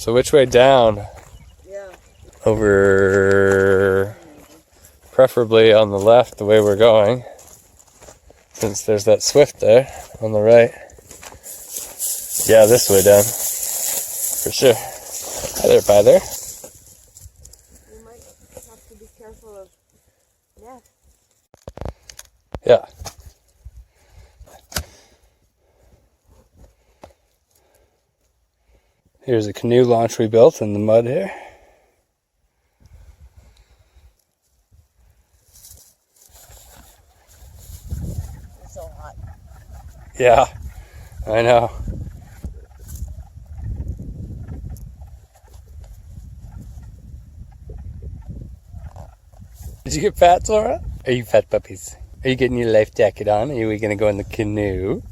So which way down? Yeah. Over, preferably on the left, the way we're going, since there's that swift there on the right. Yeah, this way down, for sure. Hi there, by there. You might have to be careful of nests. Yeah. Here's a canoe launch we built in the mud here. It's so hot. Yeah, I know. Did you get fat, Laura? Are you fat puppies? Are you getting your life jacket on? Are we going to go in the canoe?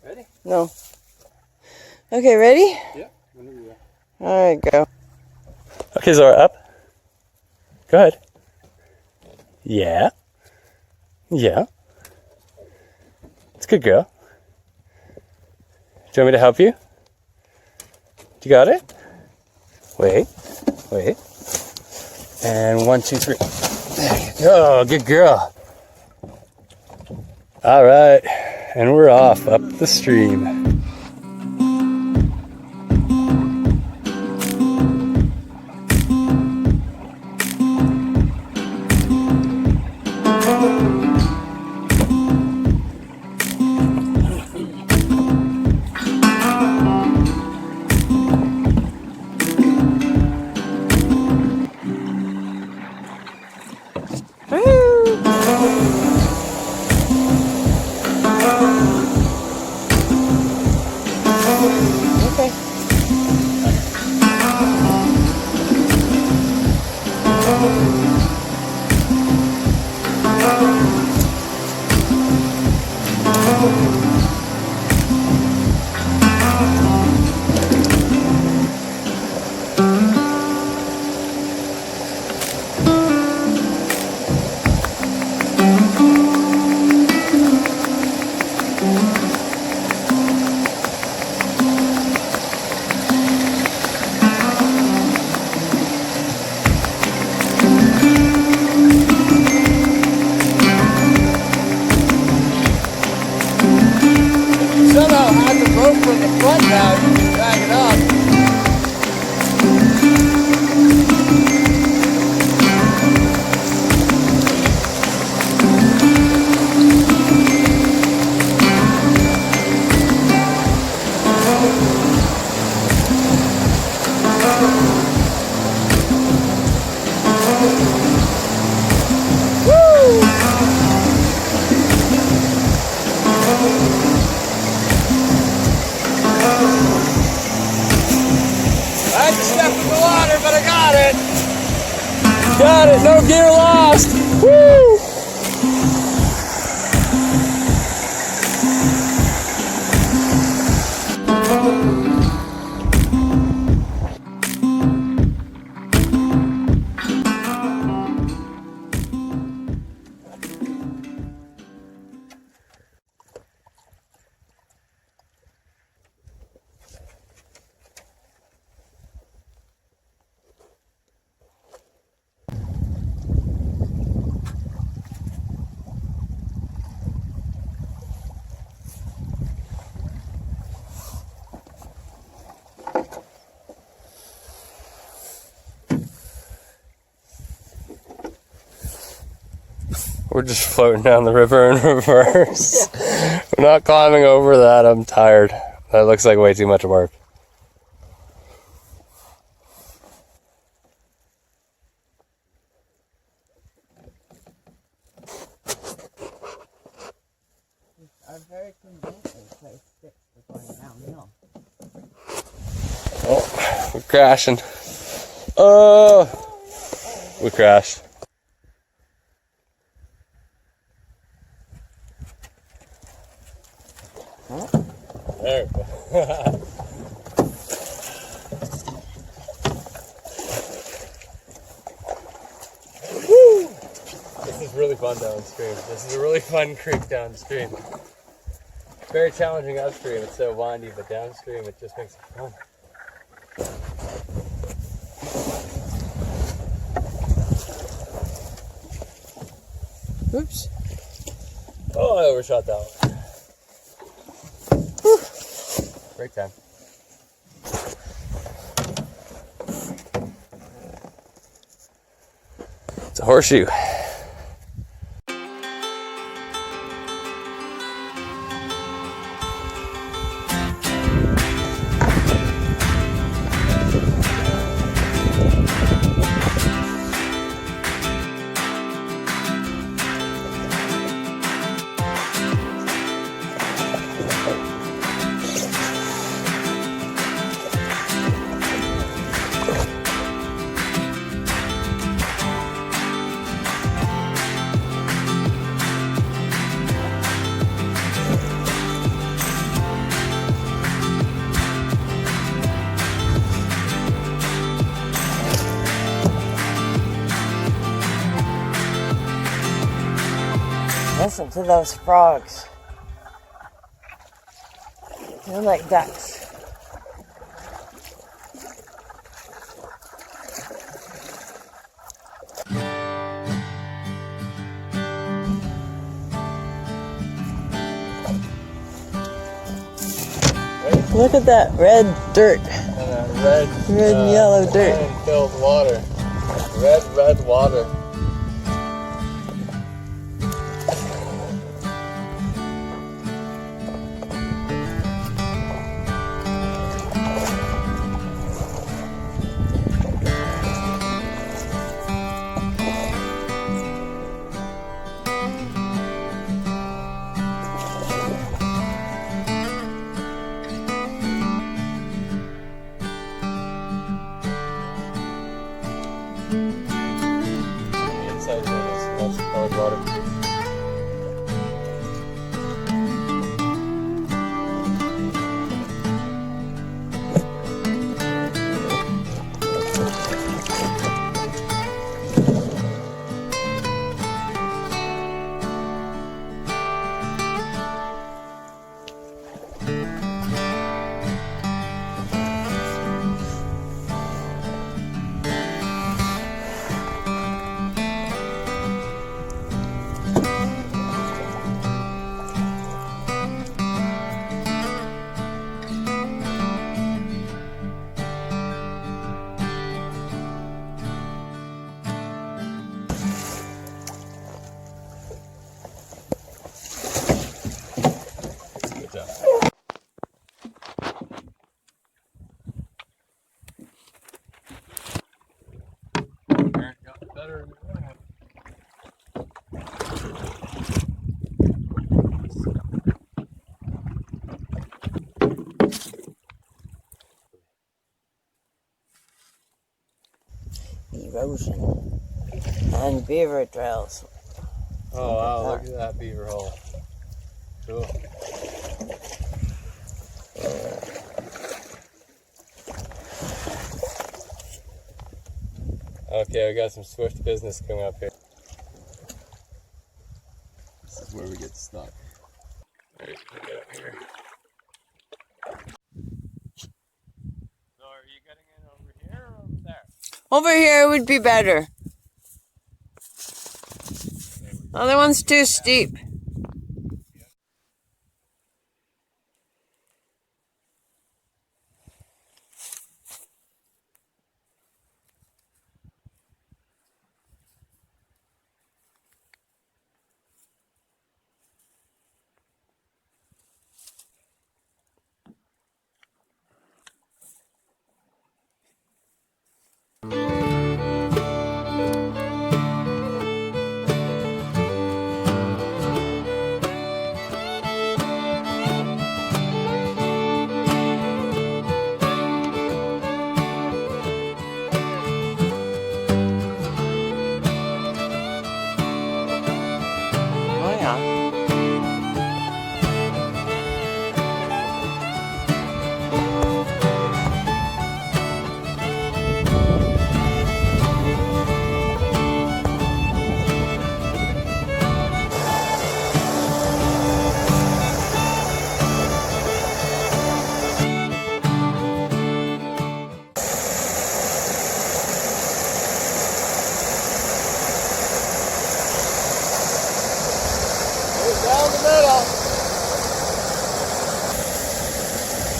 Ready? No. Okay, ready? Yeah. Whenever you are. All right, go. Okay, Zora, up. Go ahead. Yeah. Yeah. It's a good girl. Do you want me to help you? You got it? Wait. Wait. And 1, 2, 3. There you go. Good girl. All right. And we're off up the stream. Got it, no gear lost. Woo! We're just floating down the river in reverse. We're not climbing over that. I'm tired. That looks like way too much work. A very convincing place sticks for going downhill. Oh, we're crashing. Oh, we crashed. There we go. This is really fun downstream. This is a really fun creek downstream. Very challenging upstream. It's so windy, but downstream it just makes it fun. Oops. Oh, I overshot that one. Whew. Break time. It's a horseshoe. Listen to those frogs. They're like ducks. Look at that red dirt. And that Red and yellow dirt. Filled water. Red water. Inside is colored water. Good job. Got better in the morning. Erosion. And beaver trails. Oh wow, look at that beaver hole. Cool. Okay, we got some swift business coming up here. This is where we get stuck. Alright, we'll get up here. So are you getting in over here or over there? Over here would be better. Other one's too steep.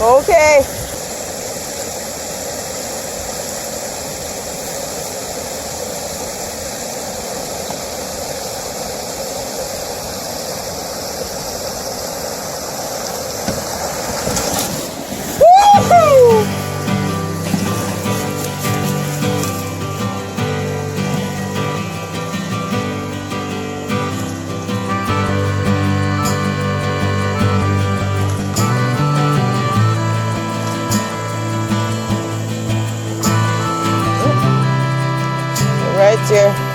Okay. Woo-hoo! Right there.